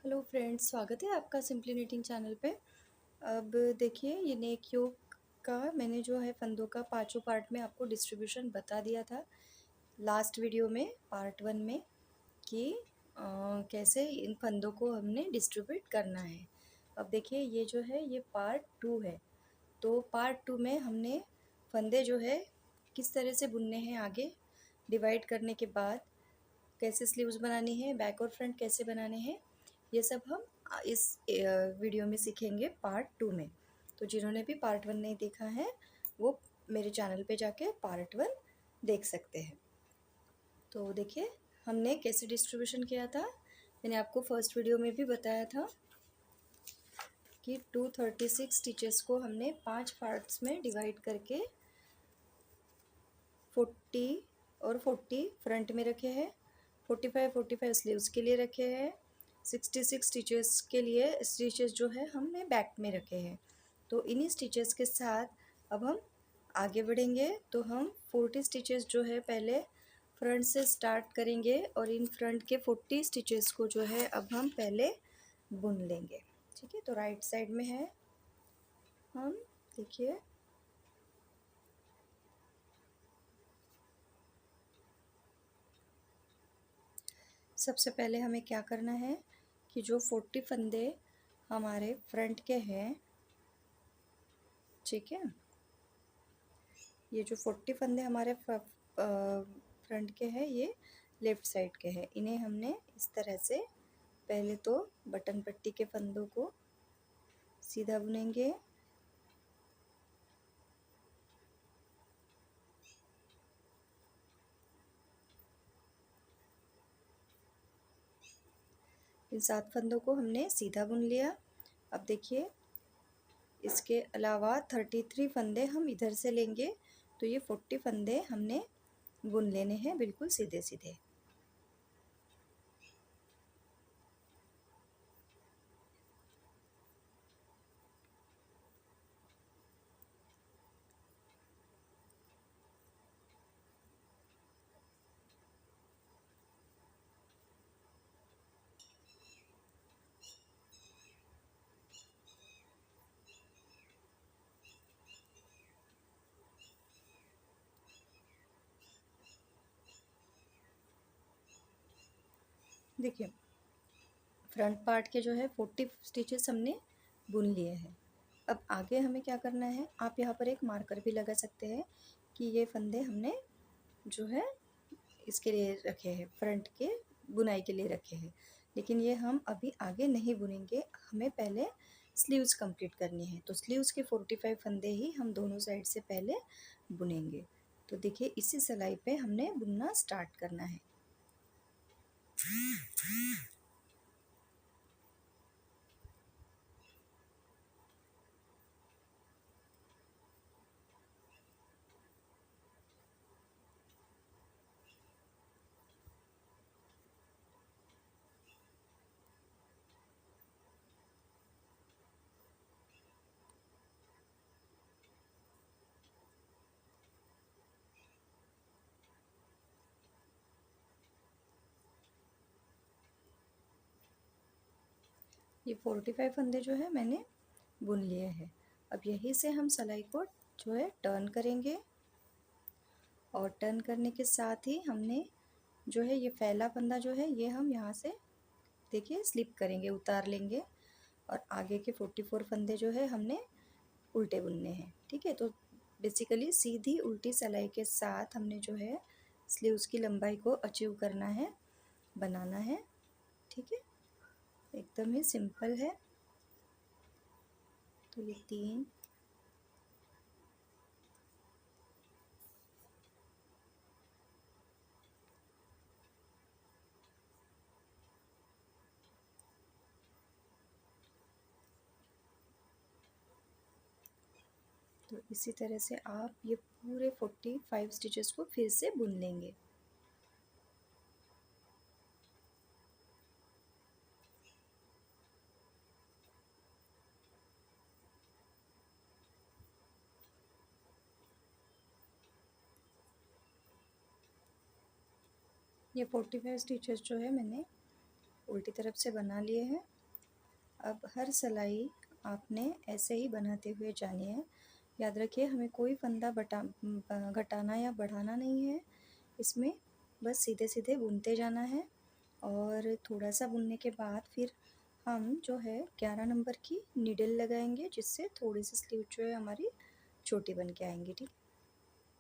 Hello friends, स्वागत है आपका सिंपली नीटिंग चैनल पे। अब देखिए, ये नेक योग का मैंने जो है फंदों का पांचों पार्ट में आपको डिस्ट्रीब्यूशन बता दिया था लास्ट वीडियो में, पार्ट 1 में, कि कैसे इन फंदों को हमने डिस्ट्रीब्यूट करना है। अब देखिए, ये जो है ये पार्ट 2 है। तो पार्ट 2 में हमने फंदे जो है किस तरह से बुनने हैं, आगे डिवाइड करने के बाद कैसे स्लीव्स बनानी है, बैक और फ्रंट कैसे बनाने हैं, ये सब हम इस वीडियो में सीखेंगे पार्ट 2 में। तो जिन्होंने भी पार्ट 1 नहीं देखा है वो मेरे चैनल पे जाके पार्ट 1 देख सकते हैं। तो देखिए, हमने कैसे डिस्ट्रीब्यूशन किया था। मैंने आपको फर्स्ट वीडियो में भी बताया था कि 236 स्टिचेस को हमने 5 पार्ट्स में डिवाइड करके 40 और 40 फ्रंट में रखे हैं, 45 स्लीव्स के लिए रखे हैं, 66 स्टिचेस के लिए स्टिचेस जो है हमने बैक में रखे हैं। तो इन्हीं स्टिचेस के साथ अब हम आगे बढ़ेंगे। तो हम 40 स्टिचेस जो है पहले फ्रंट से स्टार्ट करेंगे और इन फ्रंट के 40 स्टिचेस को जो है अब हम पहले बुन लेंगे। ठीक है, तो राइट साइड में है हम, देखिए सबसे पहले हमें क्या करना है कि जो 40 फंदे हमारे फ्रंट के हैं, ठीक है, ये जो 40 फंदे हमारे फ्रंट के हैं ये लेफ़्ट साइड के हैं। इन्हें हमने इस तरह से पहले तो बटन पट्टी के फंदों को सीधा बुनेंगे, इन 7 फंदों को हमने सीधा बुन लिया। अब देखिए, इसके अलावा 33 फंदे हम इधर से लेंगे, तो ये 40 फंदे हमने बुन लेने हैं बिल्कुल सीधे सीधे। देखिए, फ्रंट पार्ट के जो है 40 स्टिचेस हमने बुन लिए हैं। अब आगे हमें क्या करना है, आप यहाँ पर एक मार्कर भी लगा सकते हैं कि ये फंदे हमने जो है इसके लिए रखे हैं, फ्रंट के बुनाई के लिए रखे हैं। लेकिन ये हम अभी आगे नहीं बुनेंगे, हमें पहले स्लीव्स कंप्लीट करनी है। तो स्लीव्स के 45 फंदे ही हम दोनों साइड से पहले बुनेंगे। तो देखिए, इसी सिलाई पे हमने बुनना स्टार्ट करना है। ये 45 फंदे जो है मैंने बुन लिए हैं। अब यहीं से हम सिलाई को जो है टर्न करेंगे, और टर्न करने के साथ ही हमने जो है ये फैला फंदा जो है ये हम यहाँ से देखिए स्लिप करेंगे, उतार लेंगे, और आगे के 44 फंदे जो है हमने उल्टे बुनने हैं। ठीक है, तो बेसिकली सीधी उल्टी सिलाई के साथ हमने जो है स्लीव्स की लंबाई को अचीव करना है, बनाना है। ठीक है, एकदम ही सिंपल है। तो ये 3, तो इसी तरह से आप ये पूरे 45 स्टिचेस को फिर से बुन लेंगे। ये 45 स्टिचेस जो है मैंने उल्टी तरफ से बना लिए हैं। अब हर सिलाई आपने ऐसे ही बनाते हुए जानी है। याद रखिए, हमें कोई फंदा घटाना या बढ़ाना नहीं है इसमें, बस सीधे सीधे बुनते जाना है। और थोड़ा सा बुनने के बाद फिर हम जो है 11 नंबर की नीडल लगाएंगे, जिससे थोड़ी सी स्लीव जो है हमारी छोटी बन के आएंगी। ठीक,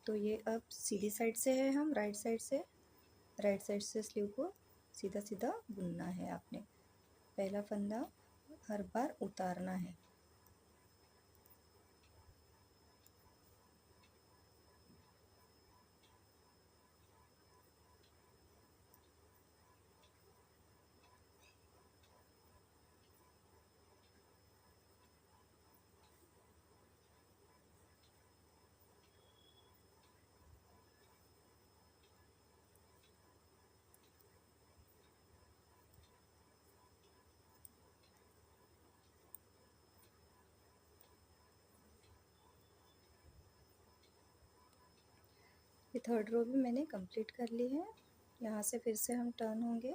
तो ये अब सीधी साइड से है, हम राइट साइड से स्लीव को सीधा सीधा बुनना है आपने। पहला फंदा हर बार उतारना है। ये थर्ड रो भी मैंने कंप्लीट कर ली है। यहाँ से फिर से हम टर्न होंगे।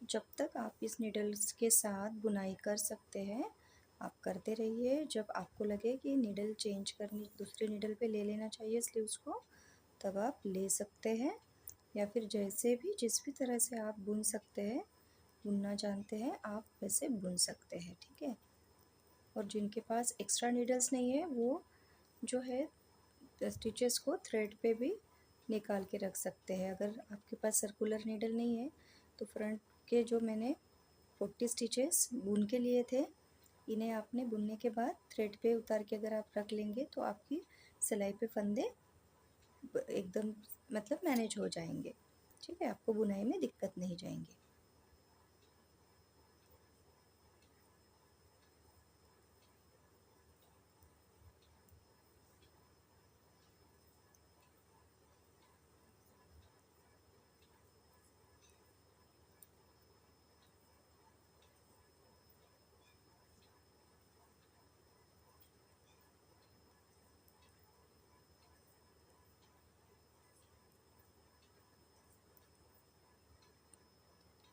तो जब तक आप इस नीडल्स के साथ बुनाई कर सकते हैं आप करते रहिए। जब आपको लगे कि नीडल चेंज करनी, दूसरे नीडल पे ले लेना चाहिए स्लीव्स को, तब आप ले सकते हैं। या फिर जैसे भी जिस भी तरह से आप बुन सकते हैं, बुनना जानते हैं, आप वैसे बुन सकते हैं। ठीक है। और जिनके पास एक्स्ट्रा नीडल्स नहीं है वो जो है स्टिचेस को थ्रेड पे भी निकाल के रख सकते हैं। अगर आपके पास सर्कुलर नीडल नहीं है तो फ्रंट के जो मैंने 40 स्टिचेस बुन के लिए थे, इन्हें आपने बुनने के बाद थ्रेड पे उतार के अगर आप रख लेंगे तो आपकी सिलाई पे फंदे एकदम मतलब मैनेज हो जाएंगे। ठीक है, आपको बुनाई में दिक्कत नहीं जाएंगी।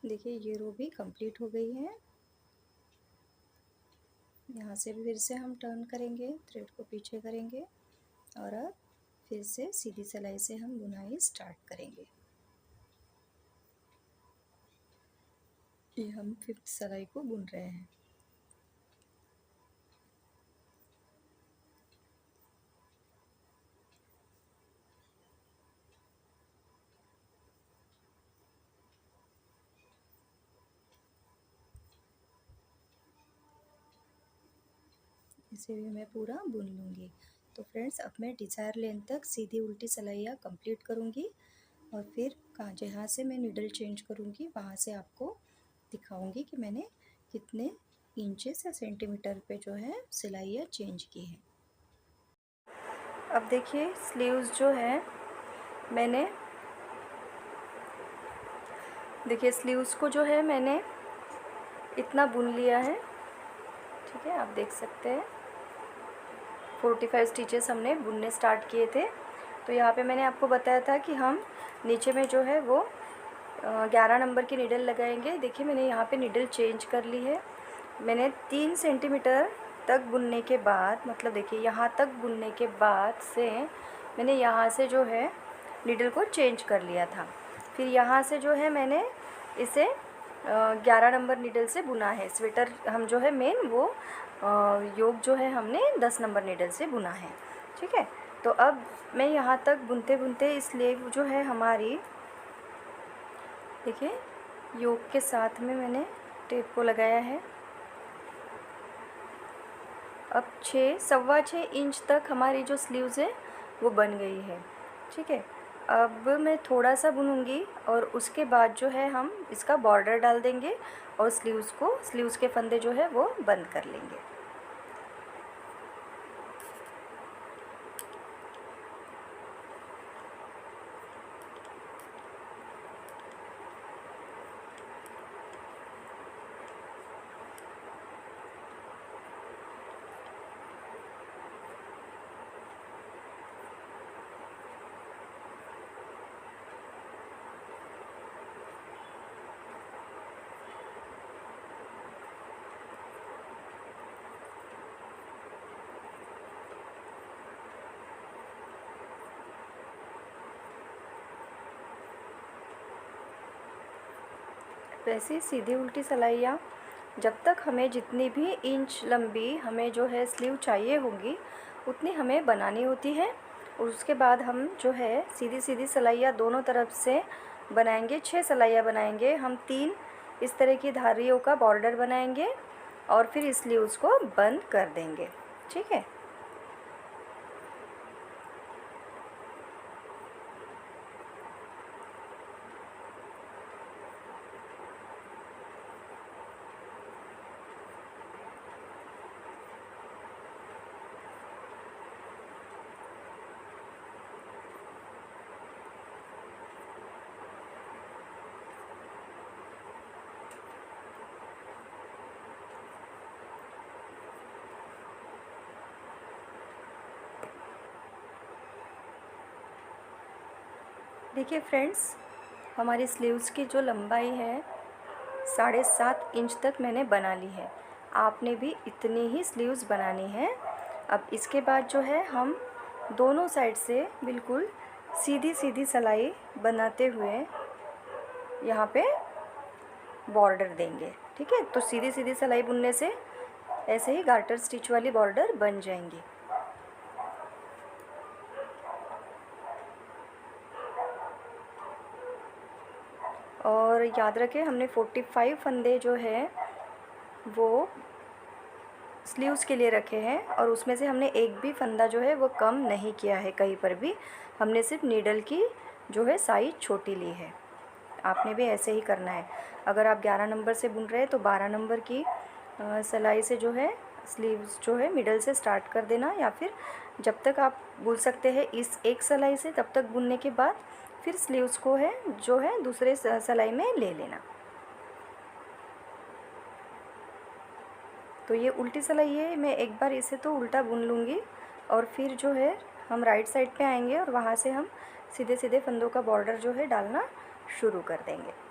देखिए ये रो भी कंप्लीट हो गई है। यहाँ से भी फिर से हम टर्न करेंगे, थ्रेड को पीछे करेंगे और अब फिर से सीधी सिलाई से हम बुनाई स्टार्ट करेंगे। ये हम 5th सिलाई को बुन रहे हैं। इसे भी मैं पूरा बुन लूँगी। तो फ्रेंड्स, अब मैं डिज़ायर लेंथ तक सीधी उल्टी सिलाइयाँ कंप्लीट करूँगी और फिर जहाँ से मैं नीडल चेंज करूँगी वहाँ से आपको दिखाऊँगी कि मैंने कितने इंचेस या सेंटीमीटर पे जो है सिलाइयाँ चेंज की हैं। अब देखिए स्लीव्स जो है मैंने, देखिए स्लीव्स को जो है मैंने इतना बुन लिया है। ठीक है, आप देख सकते हैं 45 स्टिचेस हमने बुनने स्टार्ट किए थे। तो यहाँ पे मैंने आपको बताया था कि हम नीचे में जो है वो 11 नंबर की नीडल लगाएंगे। देखिए मैंने यहाँ पे नीडल चेंज कर ली है। मैंने 3 सेंटीमीटर तक बुनने के बाद, मतलब देखिए यहाँ तक बुनने के बाद से मैंने यहाँ से जो है नीडल को चेंज कर लिया था। फिर यहाँ से जो है मैंने इसे 11 नंबर नीडल से बुना है। स्वेटर हम जो है मेन वो योग जो है हमने 10 नंबर नीडल से बुना है। ठीक है, तो अब मैं यहाँ तक बुनते बुनते इसलिए जो है हमारी, देखिए योग के साथ में मैंने टेप को लगाया है। अब 6.25 इंच तक हमारी जो स्लीव्स है वो बन गई है। ठीक है, अब मैं थोड़ा सा बुनूंगी और उसके बाद जो है हम इसका बॉर्डर डाल देंगे और स्लीव्स के फंदे जो है वो बंद कर लेंगे। वैसे सीधी उल्टी सिलाइयाँ जब तक हमें जितनी भी इंच लंबी हमें जो है स्लीव चाहिए होगी उतनी हमें बनानी होती है। और उसके बाद हम जो है सीधी सीधी सिलाइयाँ दोनों तरफ से बनाएंगे। 6 सिलाइयाँ बनाएंगे हम। 3 इस तरह की धारियों का बॉर्डर बनाएंगे और फिर स्लीव्स को बंद कर देंगे। ठीक है। देखिए फ्रेंड्स, हमारी स्लीव्स की जो लंबाई है 7.5 इंच तक मैंने बना ली है। आपने भी इतनी ही स्लीव्स बनानी है। अब इसके बाद जो है हम दोनों साइड से बिल्कुल सीधी सीधी सिलाई बनाते हुए यहाँ पे बॉर्डर देंगे। ठीक है। तो सीधी सीधी सिलाई बुनने से ऐसे ही गार्टर स्टिच वाली बॉर्डर बन जाएंगी। और याद रखें हमने 45 फंदे जो है वो स्लीव्स के लिए रखे हैं और उसमें से हमने एक भी फंदा जो है वो कम नहीं किया है कहीं पर भी। हमने सिर्फ नीडल की जो है साइज़ छोटी ली है। आपने भी ऐसे ही करना है। अगर आप 11 नंबर से बुन रहे हैं तो 12 नंबर की सिलाई से जो है स्लीव्स जो है मिडल से स्टार्ट कर देना, या फिर जब तक आप बुन सकते हैं इस एक सिलाई से तब तक बुनने के बाद फिर स्लीव्स को है जो है दूसरे सिलाई में ले लेना। तो ये उल्टी सिलाई है। मैं एक बार इसे तो उल्टा बुन लूँगी और फिर जो है हम राइट साइड पे आएंगे और वहाँ से हम सीधे सीधे फंदों का बॉर्डर जो है डालना शुरू कर देंगे।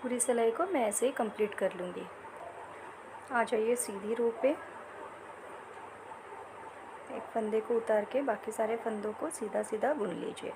पूरी सिलाई को मैं ऐसे ही कंप्लीट कर लूँगी। आ जाइए सीधी रो पे। एक फंदे को उतार के बाकी सारे फंदों को सीधा सीधा बुन लीजिए।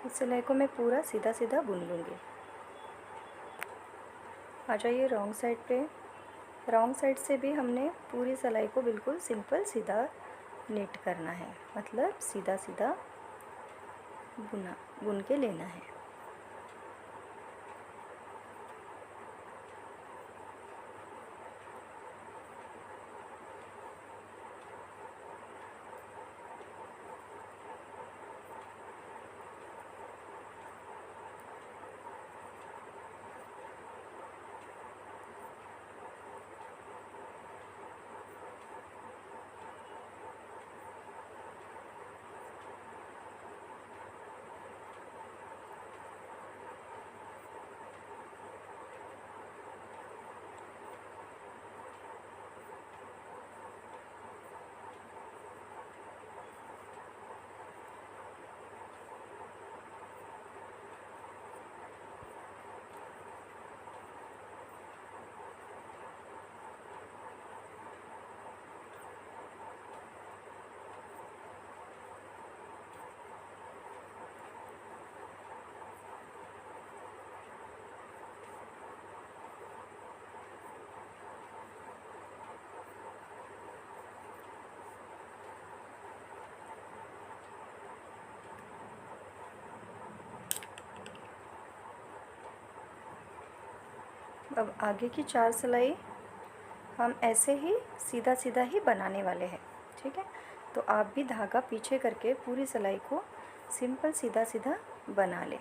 इस सिलाई को मैं पूरा सीधा सीधा बुन लूँगी। आ जाइए रॉन्ग साइड पे। रॉन्ग साइड से भी हमने पूरी सिलाई को बिल्कुल सिंपल सीधा नीट करना है, मतलब सीधा सीधा बुन के लेना है। अब आगे की 4 सिलाई हम ऐसे ही सीधा सीधा ही बनाने वाले हैं, ठीक है। तो आप भी धागा पीछे करके पूरी सिलाई को सिंपल सीधा सीधा बना लें।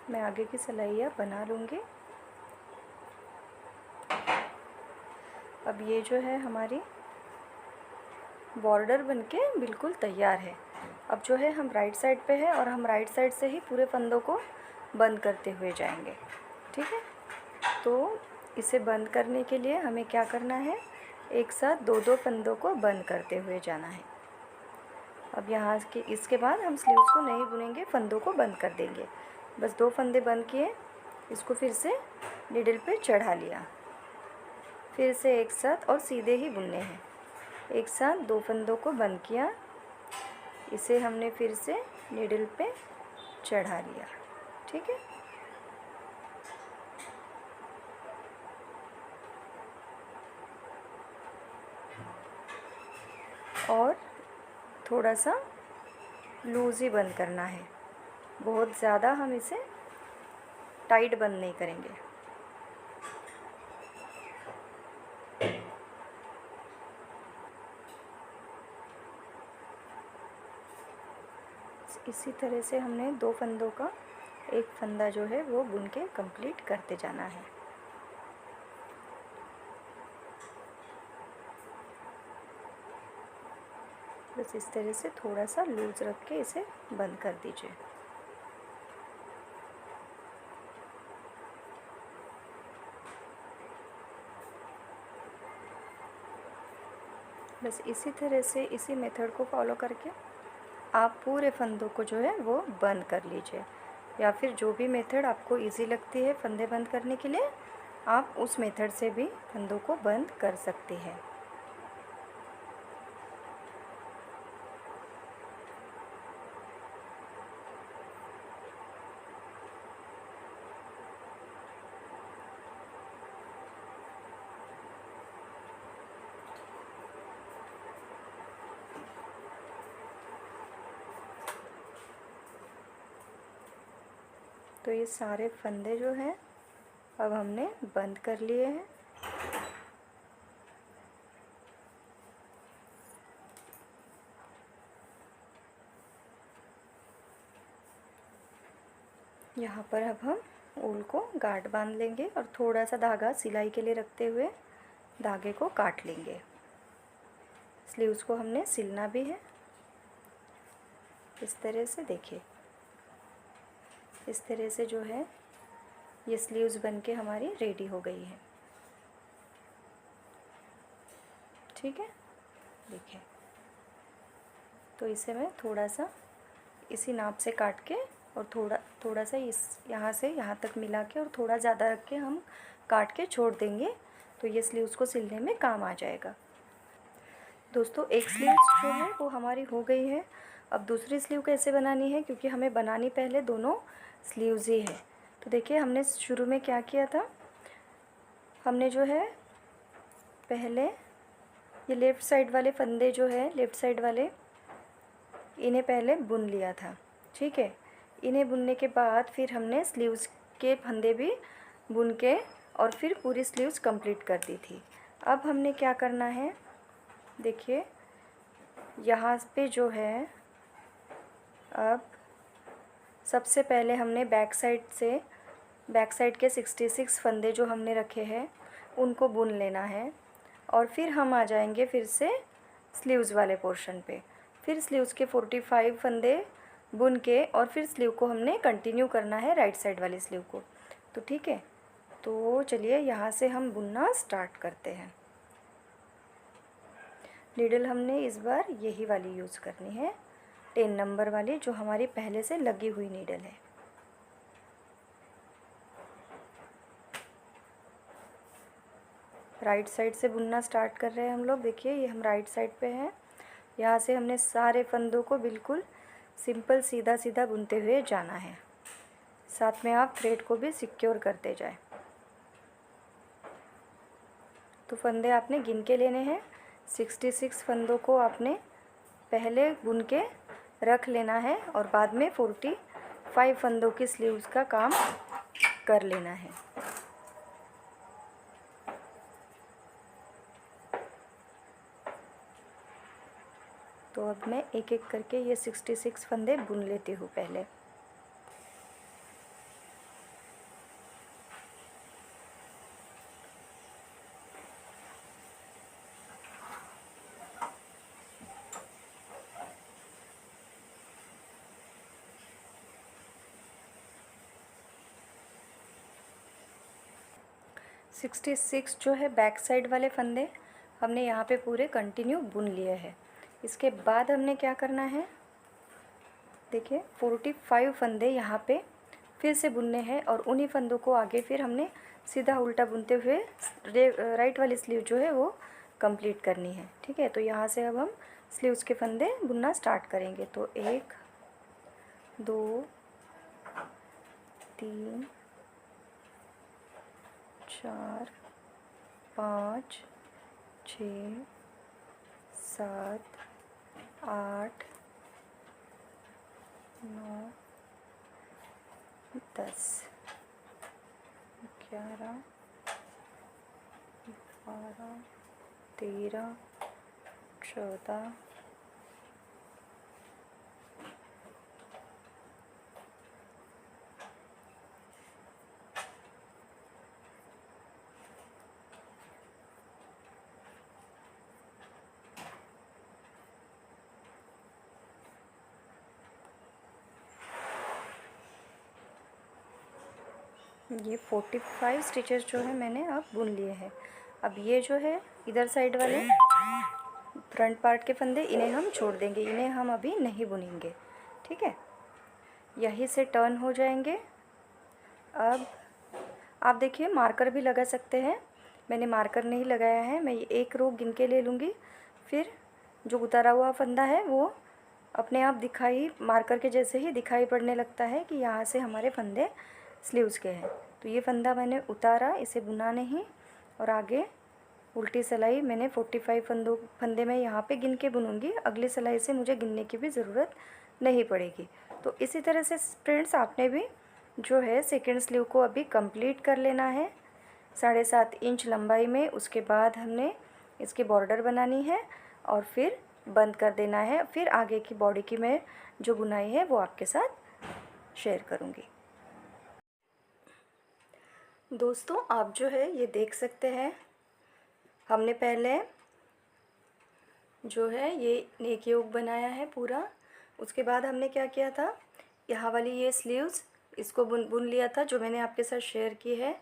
मैं आगे की सिलाइयाँ बना लूँगी। अब ये जो है हमारी बॉर्डर बनके बिल्कुल तैयार है। अब जो है हम राइट साइड पे है और हम राइट साइड से ही पूरे फंदों को बंद करते हुए जाएंगे, ठीक है। तो इसे बंद करने के लिए हमें क्या करना है, एक साथ दो दो फंदों को बंद करते हुए जाना है। अब यहाँ के इसके बाद हम स्लीव्स को नहीं बुनेंगे, फंदों को बंद कर देंगे। बस 2 फंदे बंद किए, इसको फिर से नीडल पे चढ़ा लिया, फिर से एक साथ और सीधे ही बुनने हैं। एक साथ 2 फंदों को बंद किया, इसे हमने फिर से नीडल पे चढ़ा लिया, ठीक है। और थोड़ा सा लूज़ ही बंद करना है, बहुत ज़्यादा हम इसे टाइट बंद नहीं करेंगे। इसी तरह से हमने 2 फंदों का एक फंदा जो है वो बुन के कंप्लीट करते जाना है। बस इस तरह से थोड़ा सा लूज़ रख के इसे बंद कर दीजिए। बस इसी तरह से इसी मेथड को फॉलो करके आप पूरे फंदों को जो है वो बंद कर लीजिए, या फिर जो भी मेथड आपको इजी लगती है फंदे बंद करने के लिए, आप उस मेथड से भी फंदों को बंद कर सकते हैं। तो ये सारे फंदे जो हैं अब हमने बंद कर लिए हैं। यहाँ पर अब हम ऊल को गांठ बांध लेंगे और थोड़ा सा धागा सिलाई के लिए रखते हुए धागे को काट लेंगे। स्लीव्स को हमने सिलना भी है, इस तरह से देखिए, इस तरह से जो है ये स्लीव्स बनके हमारी रेडी हो गई है, ठीक है। देखिए, तो इसे मैं थोड़ा सा इसी नाप से काट के और थोड़ा सा इस यहाँ से यहाँ तक मिला के और थोड़ा ज़्यादा रख के हम काट के छोड़ देंगे, तो ये स्लीव्स को सिलने में काम आ जाएगा। दोस्तों, एक स्लीव्स जो है वो हमारी हो गई है। अब दूसरी स्लीव कैसे बनानी है, क्योंकि हमें बनानी पहले दोनों स्लीव्स ही है। तो देखिए, हमने शुरू में क्या किया था, हमने जो है पहले ये लेफ़्ट साइड वाले फंदे जो है, लेफ़्ट साइड वाले, इन्हें पहले बुन लिया था, ठीक है। इन्हें बुनने के बाद फिर हमने स्लीव्स के फंदे भी बुन के और फिर पूरी स्लीव्स कंप्लीट कर दी थी। अब हमने क्या करना है, देखिए यहाँ पे जो है, अब सबसे पहले हमने बैक साइड के 66 फंदे जो हमने रखे हैं उनको बुन लेना है, और फिर हम आ जाएंगे फिर से स्लीव्स वाले पोर्शन पे। फिर स्लीव्स के 45 फंदे बुन के और फिर स्लीव को हमने कंटिन्यू करना है राइट साइड वाली स्लीव को। तो ठीक है, तो चलिए यहाँ से हम बुनना स्टार्ट करते हैं। नीडल हमने इस बार यही वाली यूज़ करनी है, 10 नंबर वाली, जो हमारी पहले से लगी हुई नीडल है। राइट साइड से बुनना स्टार्ट कर रहे हैं हम लोग। देखिए ये हम राइट साइड पे हैं। यहाँ से हमने सारे फंदों को बिल्कुल सिंपल सीधा सीधा बुनते हुए जाना है। साथ में आप थ्रेड को भी सिक्योर करते जाएं। तो फंदे आपने गिन के लेने हैं। 66 फंदों को आपने पहले बुन के रख लेना है और बाद में 45 फंदों की स्लीव्स का काम कर लेना है। तो अब मैं एक एक करके ये 66 फंदे बुन लेती हूँ पहले। सिक्सटी सिक्स जो है बैक साइड वाले फंदे हमने यहाँ पे पूरे कंटिन्यू बुन लिए हैं। इसके बाद हमने क्या करना है, देखिए 45 फंदे यहाँ पे फिर से बुनने हैं और उन्हीं फंदों को आगे फिर हमने सीधा उल्टा बुनते हुए राइट वाली स्लीव जो है वो कंप्लीट करनी है। ठीक है, तो यहाँ से अब हम स्लीव्स के फंदे बुनना स्टार्ट करेंगे। तो 1 2 3 4 5 6 7 8 9 10 11 12 13 14 ये 45 स्टिचेस जो है मैंने अब बुन लिए हैं। अब ये जो है इधर साइड वाले फ्रंट पार्ट के फंदे इन्हें हम छोड़ देंगे, इन्हें हम अभी नहीं बुनेंगे। ठीक है, यहीं से टर्न हो जाएंगे। अब आप देखिए मार्कर भी लगा सकते हैं, मैंने मार्कर नहीं लगाया है। मैं ये एक रो गिन के ले लूँगी, फिर जो उतारा हुआ फंदा है वो अपने आप दिखाई मार्कर के जैसे ही दिखाई पड़ने लगता है कि यहाँ से हमारे फंदे स्लीव्स के हैं। तो ये फंदा मैंने उतारा, इसे बुना नहीं और आगे उल्टी सिलाई मैंने 45 फंदे में यहाँ पे गिन के बुनूंगी। अगली सिलाई से मुझे गिनने की भी ज़रूरत नहीं पड़ेगी। तो इसी तरह से फ्रेंड्स आपने भी जो है सेकेंड स्लीव को अभी कंप्लीट कर लेना है 7.5 इंच लंबाई में। उसके बाद हमने इसकी बॉर्डर बनानी है और फिर बंद कर देना है। फिर आगे की बॉडी की मैं जो बुनाई है वो आपके साथ शेयर करूँगी। दोस्तों आप जो है ये देख सकते हैं, हमने पहले जो है ये नेक योक बनाया है पूरा। उसके बाद हमने क्या किया था, यहाँ वाली ये स्लीव्स इसको बुन लिया था जो मैंने आपके साथ शेयर की है।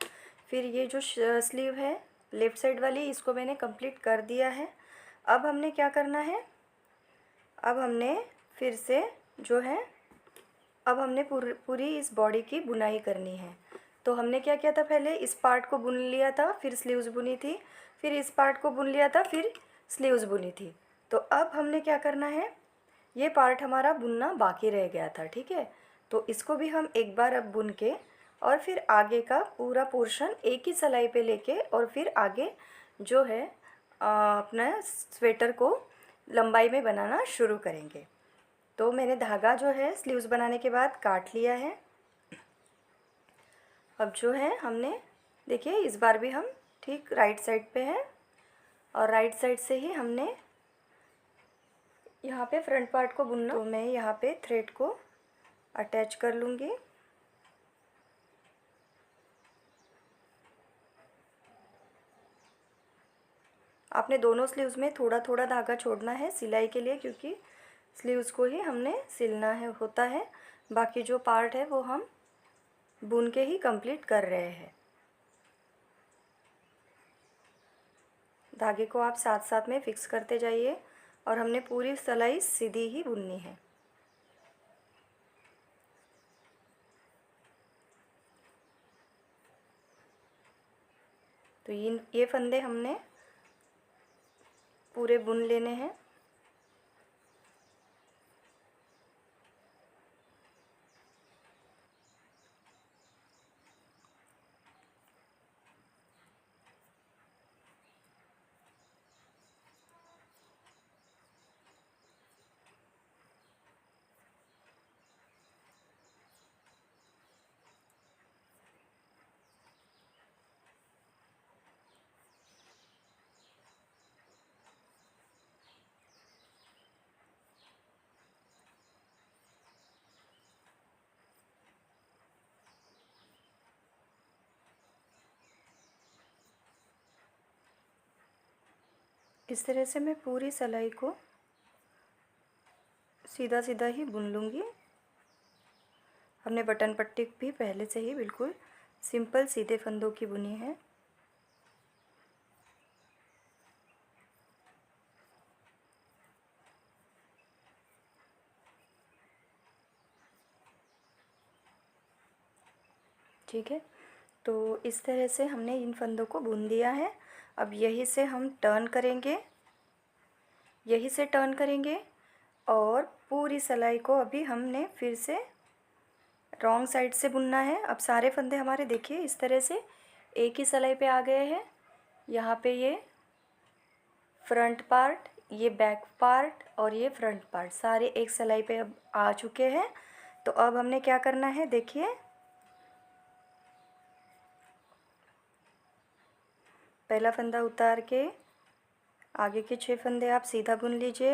फिर ये जो स्लीव है लेफ़्ट साइड वाली, इसको मैंने कंप्लीट कर दिया है। अब हमने क्या करना है, अब हमने फिर से जो है अब हमने पूरी इस बॉडी की बुनाई करनी है। तो हमने क्या किया था, पहले इस पार्ट को बुन लिया था, फिर स्लीव्स बुनी थी, फिर इस पार्ट को बुन लिया था, फिर स्लीव्स बुनी थी। तो अब हमने क्या करना है, ये पार्ट हमारा बुनना बाकी रह गया था। ठीक है, तो इसको भी हम एक बार अब बुन के और फिर आगे का पूरा पोर्शन एक ही सिलाई पे लेके और फिर आगे जो है अपना स्वेटर को लंबाई में बनाना शुरू करेंगे। तो मैंने धागा जो है स्लीव्स बनाने के बाद काट लिया है। अब जो है हमने देखिए इस बार भी हम ठीक राइट साइड पे हैं और राइट साइड से ही हमने यहाँ पे फ्रंट पार्ट को बुनना। तो मैं यहाँ पे थ्रेड को अटैच कर लूँगी। आपने दोनों स्लीव्स में थोड़ा थोड़ा धागा छोड़ना है सिलाई के लिए, क्योंकि स्लीव्स को ही हमने सिलना है होता है, बाकी जो पार्ट है वो हम बुन के ही कंप्लीट कर रहे हैं। धागे को आप साथ साथ में फिक्स करते जाइए और हमने पूरी सिलाई सीधी ही बुननी है। तो तो ये फंदे हमने पूरे बुन लेने हैं। इस तरह से मैं पूरी सिलाई को सीधा सीधा ही बुन लूँगी। हमने बटन पट्टी भी पहले से ही बिल्कुल सिंपल सीधे फंदों की बुनी है। ठीक है, तो इस तरह से हमने इन फंदों को बुन दिया है। अब यहीं से हम टर्न करेंगे, यहीं से टर्न करेंगे और पूरी सिलाई को अभी हमने फिर से रॉन्ग साइड से बुनना है। अब सारे फंदे हमारे देखिए इस तरह से एक ही सिलाई पे आ गए हैं। यहाँ पे ये फ्रंट पार्ट, ये बैक पार्ट और ये फ्रंट पार्ट सारे एक सिलाई पे अब आ चुके हैं। तो अब हमने क्या करना है, देखिए पहला फंदा उतार के आगे के 6 फंदे आप सीधा बुन लीजिए।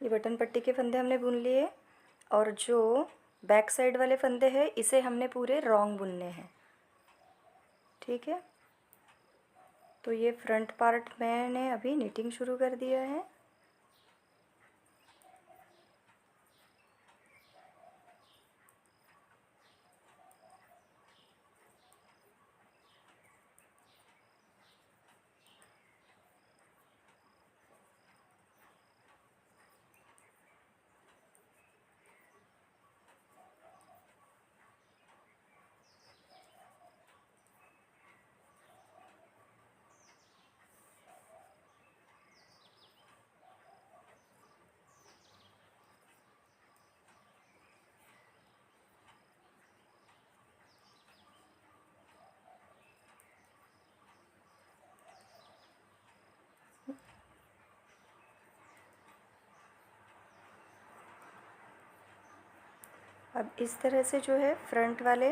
ये बटन पट्टी के फंदे हमने बुन लिए और जो बैक साइड वाले फंदे हैं इसे हमने पूरे रॉन्ग बुनने हैं। ठीक है, तो ये फ्रंट पार्ट मैंने अभी नीटिंग शुरू कर दिया है। अब इस तरह से जो है फ्रंट वाले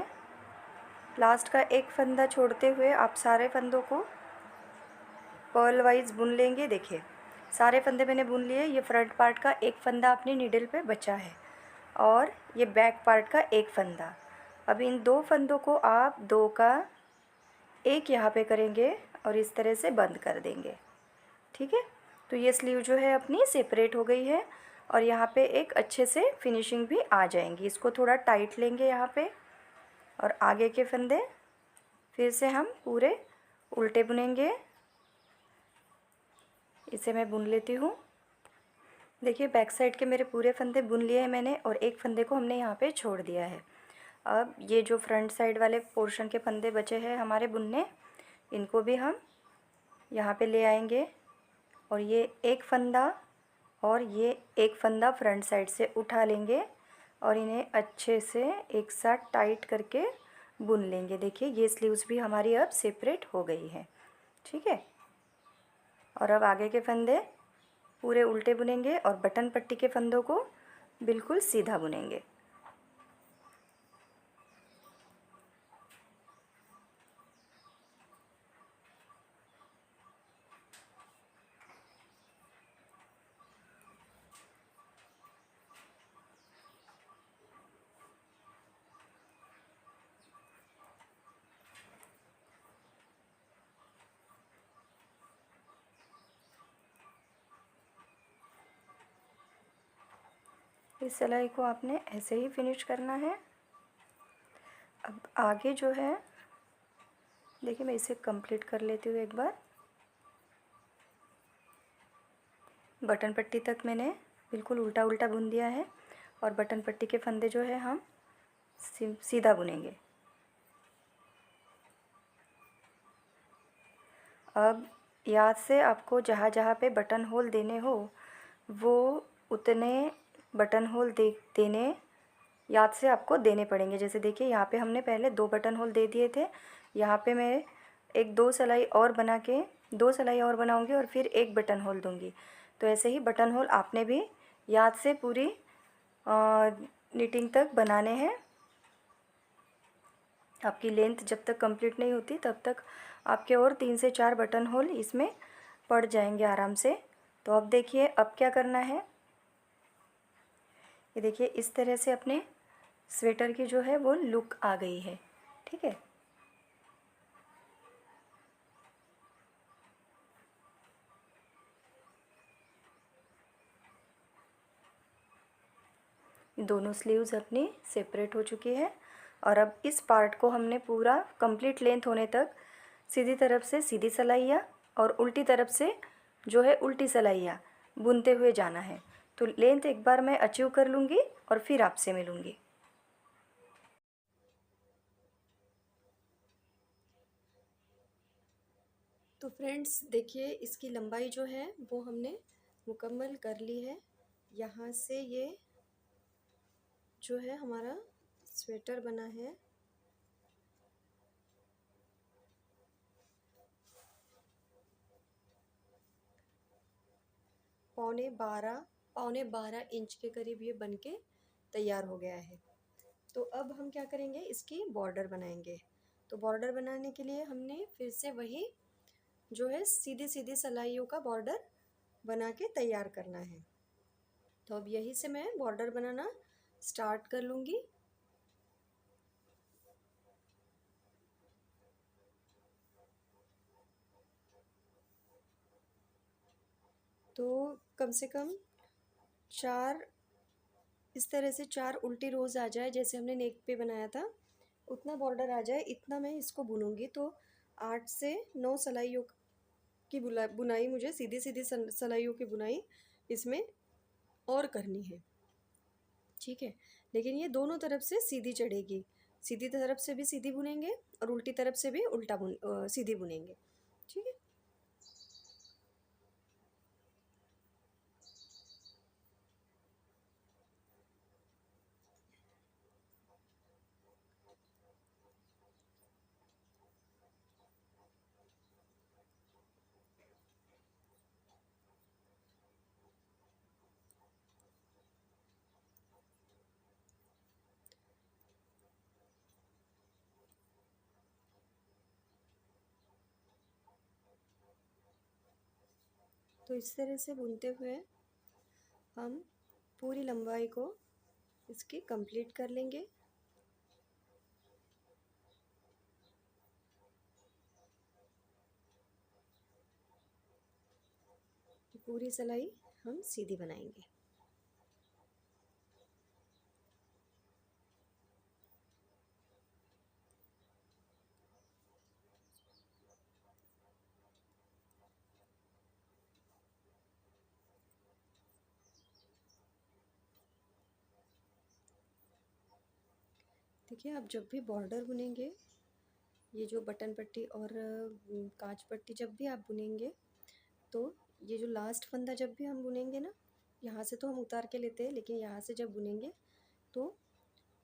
लास्ट का एक फंदा छोड़ते हुए आप सारे फंदों को पर्ल वाइज बुन लेंगे। देखिए सारे फंदे मैंने बुन लिए। ये फ्रंट पार्ट का एक फंदा अपनी नीडल पे बचा है और ये बैक पार्ट का एक फंदा। अब इन 2 फंदों को आप 2 का एक यहाँ पे करेंगे और इस तरह से बंद कर देंगे। ठीक है, तो ये स्लीव जो है अपनी सेपरेट हो गई है और यहाँ पे एक अच्छे से फिनिशिंग भी आ जाएंगी। इसको थोड़ा टाइट लेंगे यहाँ पे और आगे के फंदे फिर से हम पूरे उल्टे बुनेंगे। इसे मैं बुन लेती हूँ। देखिए बैक साइड के मेरे पूरे फंदे बुन लिए हैं मैंने और एक फंदे को हमने यहाँ पे छोड़ दिया है। अब ये जो फ्रंट साइड वाले पोर्शन के फंदे बचे हैं हमारे बुनने, इनको भी हम यहाँ पे ले आएंगे और ये एक फंदा और ये एक फंदा फ्रंट साइड से उठा लेंगे और इन्हें अच्छे से एक साथ टाइट करके बुन लेंगे। देखिए ये स्लीव्स भी हमारी अब सेपरेट हो गई है। ठीक है, और अब आगे के फंदे पूरे उल्टे बुनेंगे और बटन पट्टी के फंदों को बिल्कुल सीधा बुनेंगे। इस सिलाई को आपने ऐसे ही फिनिश करना है। अब आगे जो है देखिए मैं इसे कंप्लीट कर लेती हूँ एक बार। बटन पट्टी तक मैंने बिल्कुल उल्टा उल्टा बुन दिया है और बटन पट्टी के फंदे जो है हम सीधा बुनेंगे। अब याद से आपको जहाँ जहाँ पे बटन होल देने हो वो उतने बटन होल देने याद से आपको देने पड़ेंगे। जैसे देखिए यहाँ पे हमने पहले 2 बटन होल दे दिए थे, यहाँ पे मैं एक 2 सिलाई और बना के 2 सिलाई और बनाऊँगी और फिर एक बटन होल दूँगी। तो ऐसे ही बटन होल आपने भी याद से पूरी निटिंग तक बनाने हैं। आपकी लेंथ जब तक कंप्लीट नहीं होती तब तक आपके और 3 से 4 बटन होल इसमें पड़ जाएंगे आराम से। तो अब देखिए अब क्या करना है, ये देखिए इस तरह से अपने स्वेटर की जो है वो लुक आ गई है। ठीक है, दोनों स्लीव्स अपनी सेपरेट हो चुकी है और अब इस पार्ट को हमने पूरा कंप्लीट लेंथ होने तक सीधी तरफ से सीधी सिलाइयाँ और उल्टी तरफ से जो है उल्टी सिलाइयाँ बुनते हुए जाना है। तो लेंथ एक बार मैं अचीव कर लूँगी और फिर आपसे मिलूँगी। तो फ्रेंड्स देखिए इसकी लंबाई जो है वो हमने मुकम्मल कर ली है। यहाँ से ये जो है हमारा स्वेटर बना है। पौने बारह इंच के करीब ये बन के तैयार हो गया है। तो अब हम क्या करेंगे, इसकी बॉर्डर बनाएंगे। तो बॉर्डर बनाने के लिए हमने फिर से वही जो है सीधी सीधी सिलाइयों का बॉर्डर बना के तैयार करना है। तो अब यही से मैं बॉर्डर बनाना स्टार्ट कर लूँगी। तो कम से कम 4 इस तरह से 4 उल्टी रोज़ आ जाए, जैसे हमने नेक पे बनाया था उतना बॉर्डर आ जाए, इतना मैं इसको बुनूंगी। तो 8 से 9 सिलाइयों की बुनाई मुझे सीधी सीधी सिलाइयों की बुनाई इसमें और करनी है। ठीक है, लेकिन ये दोनों तरफ से सीधी चढ़ेगी, सीधी तरफ से भी सीधी बुनेंगे और उल्टी तरफ से भी सीधी बुनेंगे। ठीक है, तो इस तरह से बुनते हुए हम पूरी लंबाई को इसकी कंप्लीट कर लेंगे। पूरी सिलाई हम सीधी बनाएंगे। देखिए, आप जब भी बॉर्डर बुनेंगे, ये जो बटन पट्टी और कांच पट्टी जब भी आप बुनेंगे, तो ये जो लास्ट फंदा जब भी हम बुनेंगे ना, यहाँ से तो हम उतार के लेते हैं, लेकिन यहाँ से जब बुनेंगे तो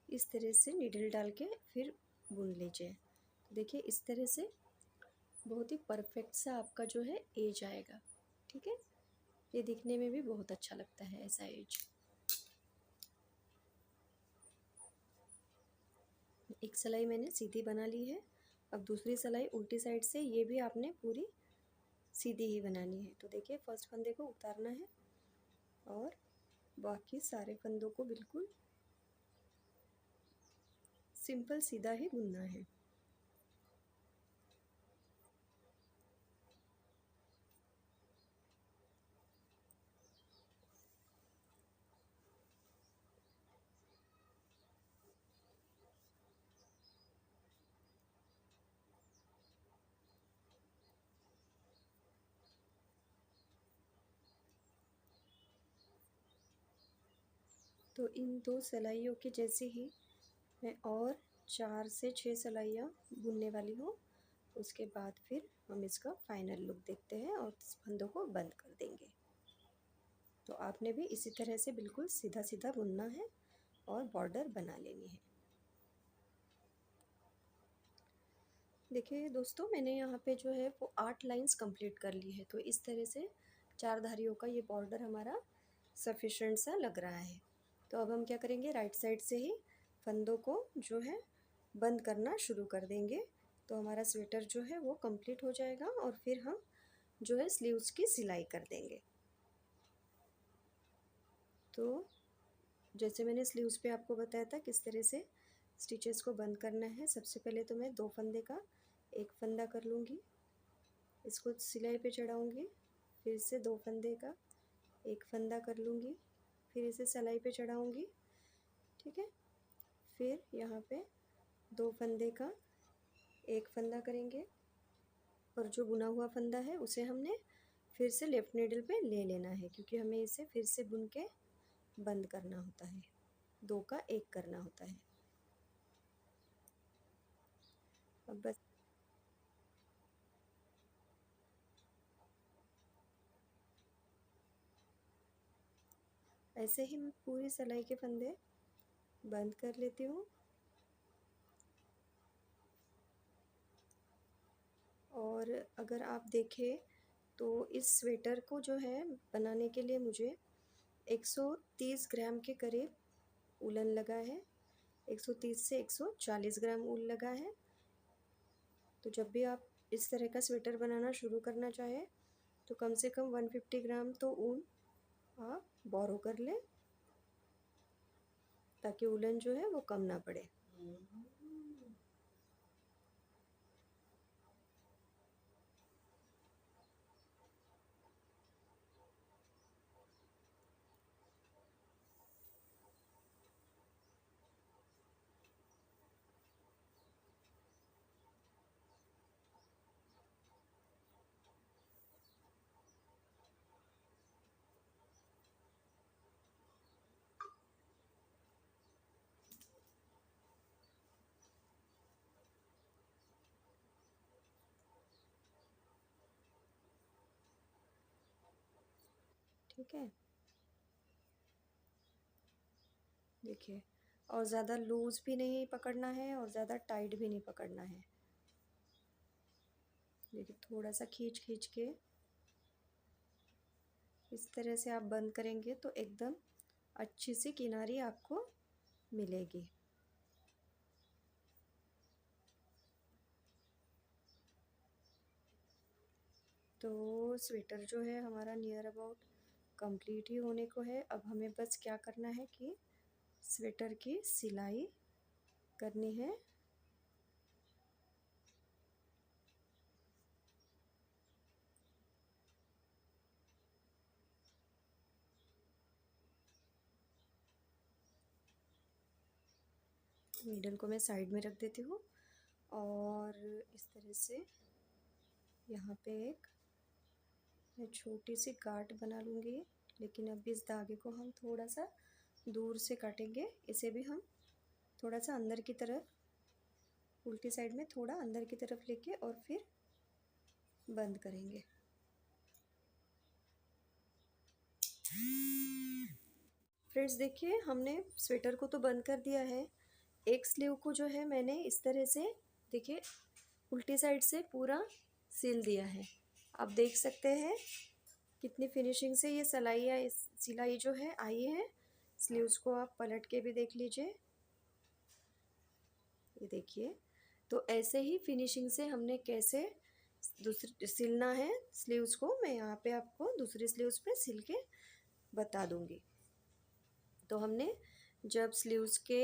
इस तरह से नीडल डाल के फिर बुन लीजिए। तो देखिए इस तरह से बहुत ही परफेक्ट सा आपका जो है एज आएगा। ठीक है, ये दिखने में भी बहुत अच्छा लगता है ऐसा एज। एक सिलाई मैंने सीधी बना ली है, अब दूसरी सिलाई उल्टी साइड से ये भी आपने पूरी सीधी ही बनानी है। तो देखिए फर्स्ट फंदे को उतारना है और बाकी सारे फंदों को बिल्कुल सिंपल सीधा ही बुनना है। तो इन 2 सिलाइयों के जैसे ही मैं और 4 से 6 सिलाइयाँ बुनने वाली हूँ। उसके बाद फिर हम इसका फाइनल लुक देखते हैं और इस फंदों को बंद कर देंगे। तो आपने भी इसी तरह से बिल्कुल सीधा सीधा बुनना है और बॉर्डर बना लेनी है। देखिए दोस्तों, मैंने यहाँ पे जो है वो 8 लाइंस कंप्लीट कर ली है। तो इस तरह से 4 धारियों का ये बॉर्डर हमारा सफिशेंट सा लग रहा है। तो अब हम क्या करेंगे, राइट साइड से ही फंदों को जो है बंद करना शुरू कर देंगे। तो हमारा स्वेटर जो है वो कंप्लीट हो जाएगा और फिर हम जो है स्लीव्स की सिलाई कर देंगे। तो जैसे मैंने स्लीव्स पे आपको बताया था किस तरह से स्टिचेस को बंद करना है। सबसे पहले तो मैं 2 फंदे का एक फंदा कर लूँगी, इसको सिलाई पे चढ़ाऊँगी, फिर से 2 फंदे का एक फंदा कर लूँगी, फिर इसे सिलाई पे चढ़ाऊँगी। ठीक है, फिर यहाँ पे 2 फंदे का एक फंदा करेंगे और जो बुना हुआ फंदा है उसे हमने फिर से लेफ्ट नीडल पे ले लेना है, क्योंकि हमें इसे फिर से बुन के बंद करना होता है, 2 का एक करना होता है। अब बस ऐसे ही मैं पूरी सिलाई के फंदे बंद कर लेती हूँ। और अगर आप देखें तो इस स्वेटर को जो है बनाने के लिए मुझे 130 ग्राम के करीब उलन लगा है। 130 से 140 ग्राम ऊन लगा है। तो जब भी आप इस तरह का स्वेटर बनाना शुरू करना चाहें तो कम से कम 150 ग्राम तो ऊन आप बोरो कर लें, ताकि उलन जो है वो कम ना पड़े। ठीक है, देखिए, और ज़्यादा लूज़ भी नहीं पकड़ना है और ज़्यादा टाइट भी नहीं पकड़ना है। देखिए, थोड़ा सा खींच खींच के इस तरह से आप बंद करेंगे तो एकदम अच्छी सी किनारी आपको मिलेगी। तो स्वेटर जो है हमारा नियर अबाउट कंप्लीट ही होने को है। अब हमें बस क्या करना है कि स्वेटर की सिलाई करनी है। नीडल को मैं साइड में रख देती हूँ और इस तरह से यहाँ पे एक मैं छोटी सी गांठ बना लूँगी। लेकिन अब इस धागे को हम थोड़ा सा दूर से काटेंगे। इसे भी हम थोड़ा सा अंदर की तरफ, उल्टी साइड में थोड़ा अंदर की तरफ लेके और फिर बंद करेंगे। फ्रेंड्स देखिए, हमने स्वेटर को तो बंद कर दिया है। एक स्लीव को जो है मैंने इस तरह से देखिए उल्टी साइड से पूरा सिल दिया है। आप देख सकते हैं कितनी फिनिशिंग से ये सिलाई जो है आई है। स्लीव्स को आप पलट के भी देख लीजिए, ये देखिए। तो ऐसे ही फिनिशिंग से हमने कैसे दूसरी सिलना है स्लीव्स को, मैं यहाँ पे आपको दूसरी स्लीव्स पे सिल के बता दूँगी। तो हमने जब स्लीव्स के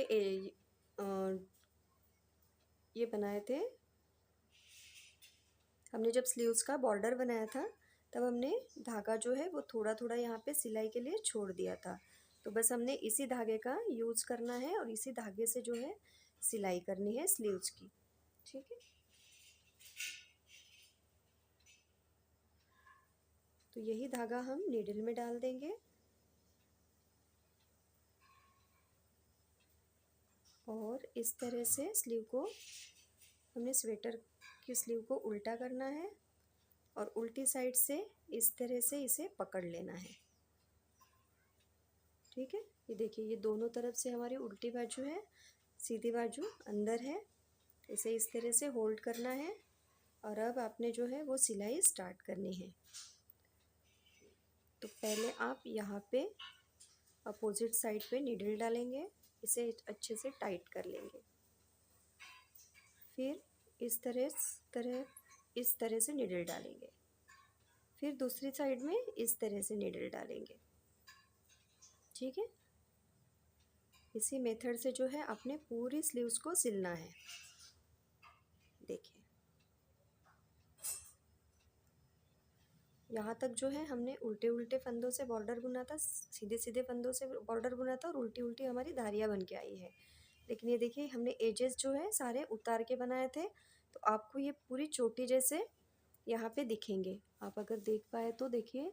ये बनाए थे, हमने जब स्लीव्स का बॉर्डर बनाया था तब हमने धागा जो है वो थोड़ा थोड़ा यहाँ पे सिलाई के लिए छोड़ दिया था। तो बस हमने इसी धागे का यूज़ करना है और इसी धागे से जो है सिलाई करनी है स्लीव्स की। ठीक है, तो यही धागा हम नीडल में डाल देंगे। और इस तरह से स्लीव को हमने स्वेटर की स्लीव को उल्टा करना है और उल्टी साइड से इस तरह से इसे पकड़ लेना है। ठीक है, ये देखिए ये दोनों तरफ से हमारी उल्टी बाजू है, सीधी बाजू अंदर है। इसे इस तरह से होल्ड करना है और अब आपने जो है वो सिलाई स्टार्ट करनी है। तो पहले आप यहाँ पे अपोजिट साइड पे नीडल डालेंगे, इसे अच्छे से टाइट कर लेंगे। फिर इस तरह से नीडल डालेंगे। फिर दूसरी साइड में इस तरह से नीडल डालेंगे। ठीक है, इसी मेथड से जो है अपने पूरी स्लीव्स को सिलना है। देखिए यहाँ तक जो है हमने उल्टे उल्टे फंदों से बॉर्डर बुना था, सीधे सीधे फंदों से बॉर्डर बुना था और उल्टी उल्टी हमारी धारियाँ बन के आई है। लेकिन ये देखिए हमने एजेस जो है सारे उतार के बनाए थे, तो आपको ये पूरी चोटी जैसे यहाँ पे दिखेंगे। आप अगर देख पाए तो देखिए,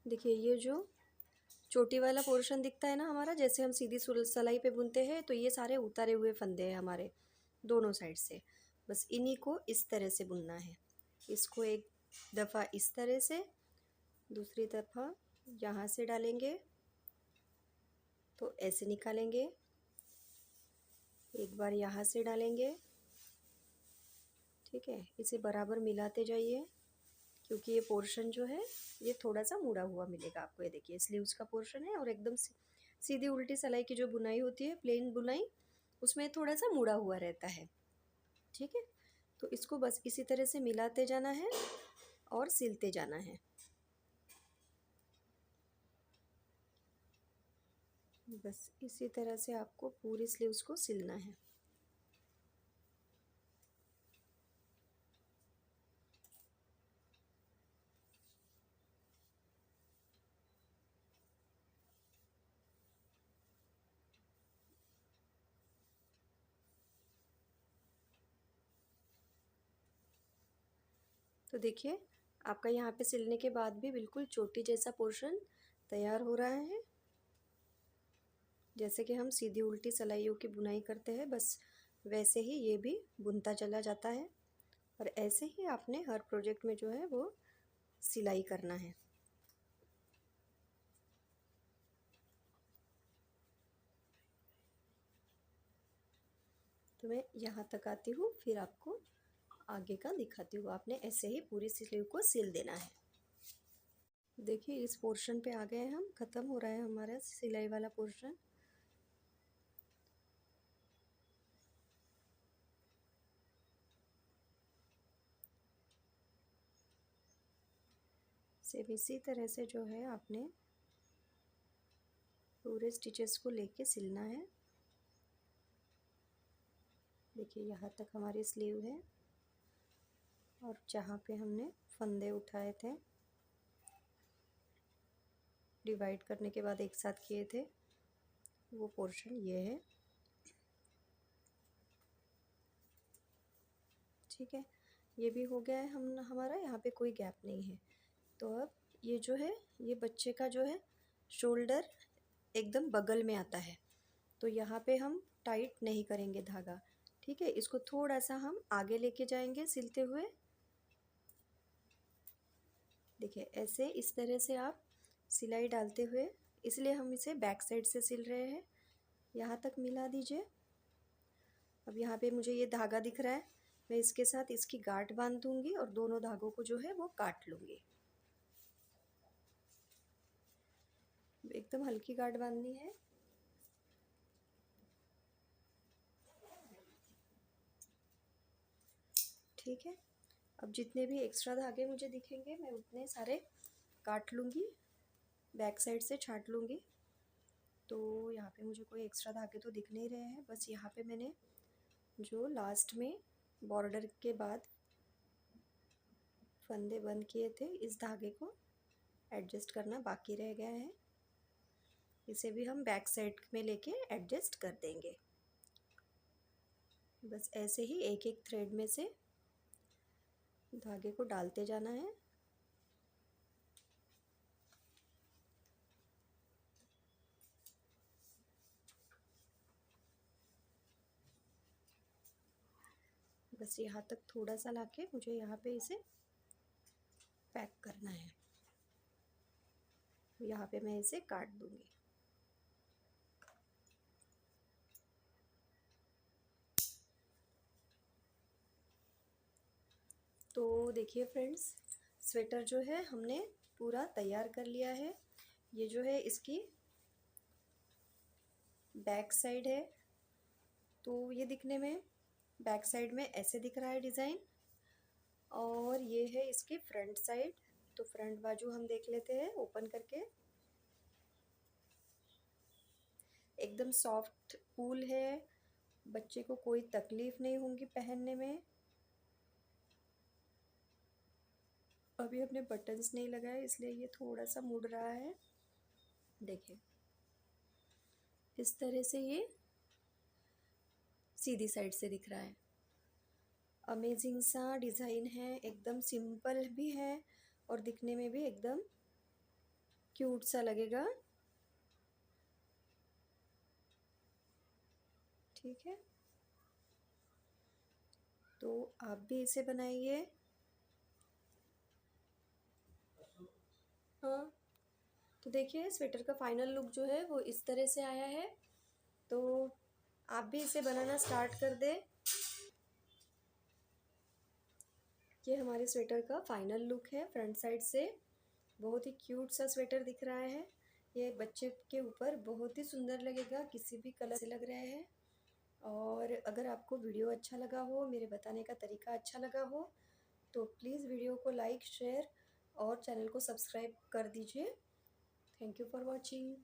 देखिए ये जो चोटी वाला पोर्शन दिखता है ना हमारा, जैसे हम सीधी सलाई पे बुनते हैं, तो ये सारे उतारे हुए फंदे हैं हमारे दोनों साइड से। बस इन्हीं को इस तरह से बुनना है। इसको एक दफ़ा इस तरह से, दूसरी दफ़ा यहाँ से डालेंगे तो ऐसे निकालेंगे, एक बार यहाँ से डालेंगे। ठीक है, इसे बराबर मिलाते जाइए क्योंकि ये पोर्शन जो है ये थोड़ा सा मुड़ा हुआ मिलेगा आपको। ये देखिए स्लीव्स का पोर्शन है और एकदम सीधी उल्टी सिलाई की जो बुनाई होती है, प्लेन बुनाई, उसमें थोड़ा सा मुड़ा हुआ रहता है। ठीक है, तो इसको बस इसी तरह से मिलाते जाना है और सिलते जाना है। बस इसी तरह से आपको पूरी स्लीव्स को सिलना है। तो देखिए आपका यहाँ पे सिलने के बाद भी बिल्कुल चोटी जैसा पोर्शन तैयार हो रहा है। जैसे कि हम सीधी उल्टी सिलाइयों की बुनाई करते हैं, बस वैसे ही ये भी बुनता चला जाता है। और ऐसे ही आपने हर प्रोजेक्ट में जो है वो सिलाई करना है। तो मैं यहाँ तक आती हूँ, फिर आपको आगे का दिखाती हूँ। आपने ऐसे ही पूरी स्लीव को सिल देना है। देखिए इस पोर्शन पे आ गए हम, ख़त्म हो रहा है हमारा सिलाई वाला पोर्शन। सेम इसी तरह से जो है आपने पूरे स्टिचेस को लेके सिलना है। देखिए यहाँ तक हमारी स्लीव है और जहाँ पे हमने फंदे उठाए थे, डिवाइड करने के बाद एक साथ किए थे, वो पोर्शन ये है। ठीक है, ये भी हो गया है हमारा, यहाँ पे कोई गैप नहीं है। तो अब ये जो है, ये बच्चे का जो है शोल्डर एकदम बगल में आता है, तो यहाँ पे हम टाइट नहीं करेंगे धागा। ठीक है, इसको थोड़ा सा हम आगे लेके जाएंगे सिलते हुए। देखिए ऐसे इस तरह से आप सिलाई डालते हुए, इसलिए हम इसे बैक साइड से सिल रहे हैं। यहाँ तक मिला दीजिए। अब यहाँ पे मुझे ये धागा दिख रहा है, मैं इसके साथ इसकी गांठ बांध दूंगी और दोनों धागों को जो है वो काट लूँगी। एकदम हल्की गांठ बांधनी है। ठीक है, अब जितने भी एक्स्ट्रा धागे मुझे दिखेंगे मैं उतने सारे काट लूँगी, बैक साइड से छाट लूँगी। तो यहाँ पे मुझे कोई एक्स्ट्रा धागे तो दिख नहीं रहे हैं, बस यहाँ पे मैंने जो लास्ट में बॉर्डर के बाद फंदे बंद किए थे, इस धागे को एडजस्ट करना बाकी रह गया है। इसे भी हम बैक साइड में लेके एडजस्ट कर देंगे। बस ऐसे ही एक एक थ्रेड में से धागे को डालते जाना है। बस यहाँ तक थोड़ा सा लाके मुझे यहाँ पे इसे पैक करना है। यहाँ पे मैं इसे काट दूंगी। तो देखिए फ्रेंड्स, स्वेटर जो है हमने पूरा तैयार कर लिया है। ये जो है इसकी बैक साइड है। तो ये दिखने में बैक साइड में ऐसे दिख रहा है डिज़ाइन, और ये है इसकी फ्रंट साइड। तो फ्रंट बाजू हम देख लेते हैं ओपन करके। एकदम सॉफ्ट वूल है, बच्चे को कोई तकलीफ नहीं होगी पहनने में। अभी अपने बटन्स नहीं लगाए इसलिए ये थोड़ा सा मुड़ रहा है। देखिए इस तरह से ये सीधी साइड से दिख रहा है। अमेजिंग सा डिज़ाइन है, एकदम सिंपल भी है और दिखने में भी एकदम क्यूट सा लगेगा। ठीक है, तो आप भी इसे बनाइए। हाँ, तो देखिए स्वेटर का फाइनल लुक जो है वो इस तरह से आया है। तो आप भी इसे बनाना स्टार्ट कर दें। ये हमारे स्वेटर का फाइनल लुक है फ्रंट साइड से। बहुत ही क्यूट सा स्वेटर दिख रहा है। ये बच्चे के ऊपर बहुत ही सुंदर लगेगा, किसी भी कलर से लग रहे हैं। और अगर आपको वीडियो अच्छा लगा हो, मेरे बताने का तरीका अच्छा लगा हो, तो प्लीज़ वीडियो को लाइक शेयर और चैनल को सब्सक्राइब कर दीजिए। Thank you for watching.